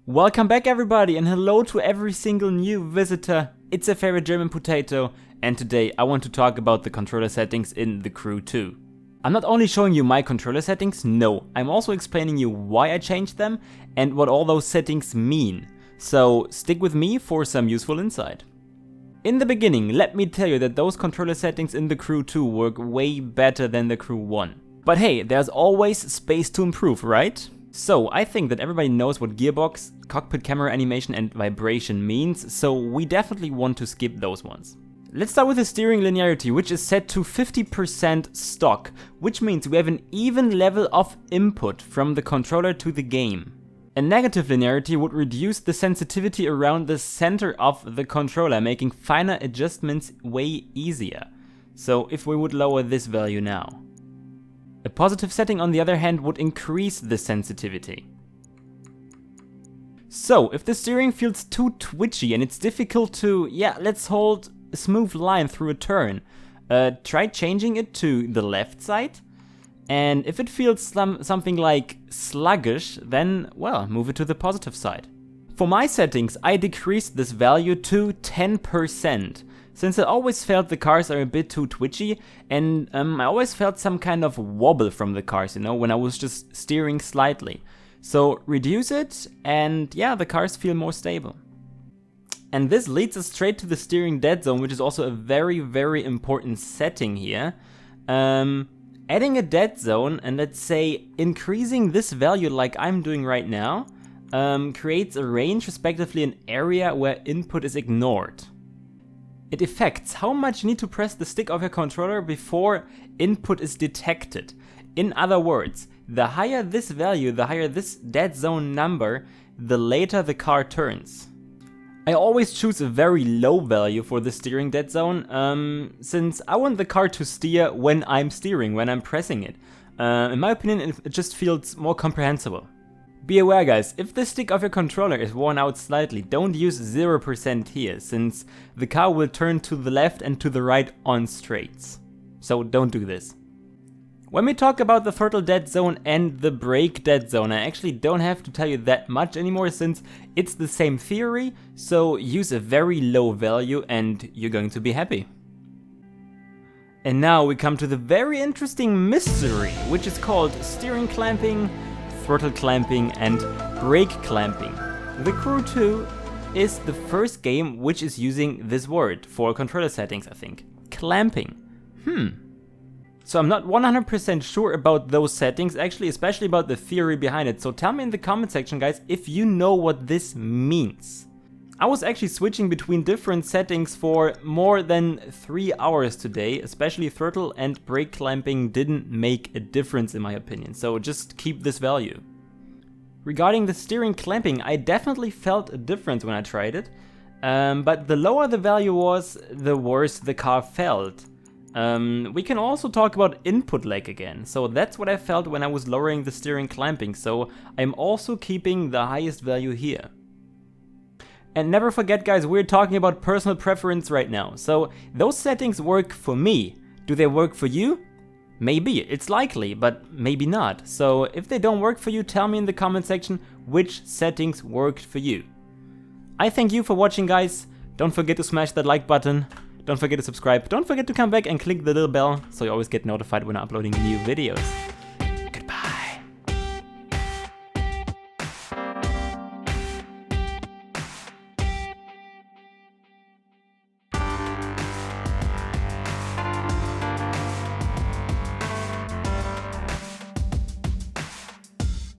Welcome back everybody, and hello to every single new visitor. It's a favorite German potato, and today I want to talk about the controller settings in The Crew 2. I'm not only showing you my controller settings, no, I'm also explaining you why I changed them and what all those settings mean. So stick with me for some useful insight. In the beginning, let me tell you that those controller settings in The Crew 2 work way better than The Crew 1. But hey, there's always space to improve, right? So I think that everybody knows what gearbox, cockpit camera animation and vibration means, so we definitely want to skip those ones. Let's start with the steering linearity, which is set to 50% stock, which means we have an even level of input from the controller to the game. A negative linearity would reduce the sensitivity around the center of the controller, making finer adjustments way easier. So if we would lower this value now. A positive setting, on the other hand, would increase the sensitivity. So, if the steering feels too twitchy and it's difficult to, let's hold a smooth line through a turn, try changing it to the left side. And if it feels something like sluggish, then, well, move it to the positive side. For my settings, I decreased this value to 10%. Since I always felt the cars are a bit too twitchy, and I always felt some kind of wobble from the cars, you know, when I was just steering slightly. So reduce it, and yeah, the cars feel more stable. And this leads us straight to the steering dead zone, which is also a very, very important setting here. Adding a dead zone, and let's say increasing this value like I'm doing right now, creates a range, respectively an area where input is ignored. It affects how much you need to press the stick of your controller before input is detected. In other words, the higher this value, the higher this dead zone number, the later the car turns. I always choose a very low value for the steering dead zone, since I want the car to steer when I'm steering, when I'm pressing it. In my opinion, it just feels more comprehensible. Be aware guys, if the stick of your controller is worn out slightly, don't use 0% here, since the car will turn to the left and to the right on straights. So don't do this. When we talk about the throttle dead zone and the brake dead zone, I actually don't have to tell you that much anymore, since it's the same theory, so use a very low value and you're going to be happy. And now we come to the very interesting mystery, which is called steering clamping, throttle clamping and brake clamping. The Crew 2 is the first game which is using this word for controller settings, I think. Clamping. So I'm not 100% sure about those settings, actually, especially about the theory behind it. So tell me in the comment section, guys, if you know what this means. I was actually switching between different settings for more than 3 hours today, especially throttle and brake clamping didn't make a difference in my opinion, so just keep this value. Regarding the steering clamping, I definitely felt a difference when I tried it, but the lower the value was, the worse the car felt. We can also talk about input lag again, so that's what I felt when I was lowering the steering clamping, so I'm also keeping the highest value here. And never forget guys, we're talking about personal preference right now, so those settings work for me. Do they work for you? Maybe, it's likely, but maybe not. So if they don't work for you, tell me in the comment section which settings worked for you. I thank you for watching guys, don't forget to smash that like button, don't forget to subscribe, don't forget to come back and click the little bell so you always get notified when I'm uploading new videos.